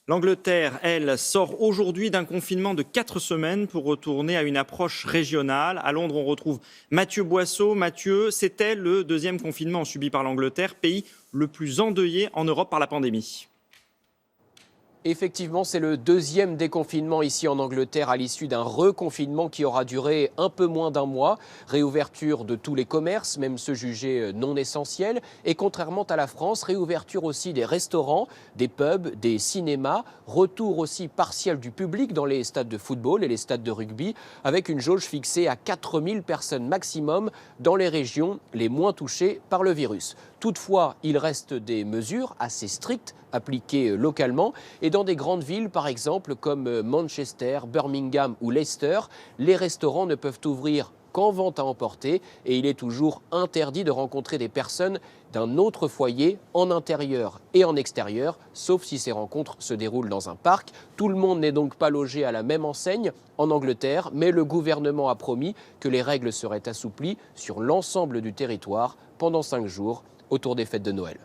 L'Angleterre, elle, sort aujourd'hui d'un confinement de 4 semaines pour retourner à une approche régionale. À Londres, on retrouve Mathieu Boisseau. Mathieu, c'était le deuxième confinement subi par l'Angleterre, pays le plus endeuillé en Europe par la pandémie. Effectivement, c'est le deuxième déconfinement ici en Angleterre à l'issue d'un reconfinement qui aura duré un peu moins d'un mois. Réouverture de tous les commerces, même ceux jugés non essentiels. Et contrairement à la France, réouverture aussi des restaurants, des pubs, des cinémas. Retour aussi partiel du public dans les stades de football et les stades de rugby, avec une jauge fixée à 4000 personnes maximum dans les régions les moins touchées par le virus. Toutefois, il reste des mesures assez strictes appliquées localement. Et dans des grandes villes, par exemple, comme Manchester, Birmingham ou Leicester, les restaurants ne peuvent ouvrir qu'en vente à emporter et il est toujours interdit de rencontrer des personnes d'un autre foyer en intérieur et en extérieur, sauf si ces rencontres se déroulent dans un parc. Tout le monde n'est donc pas logé à la même enseigne en Angleterre, mais le gouvernement a promis que les règles seraient assouplies sur l'ensemble du territoire pendant 5 jours autour des fêtes de Noël.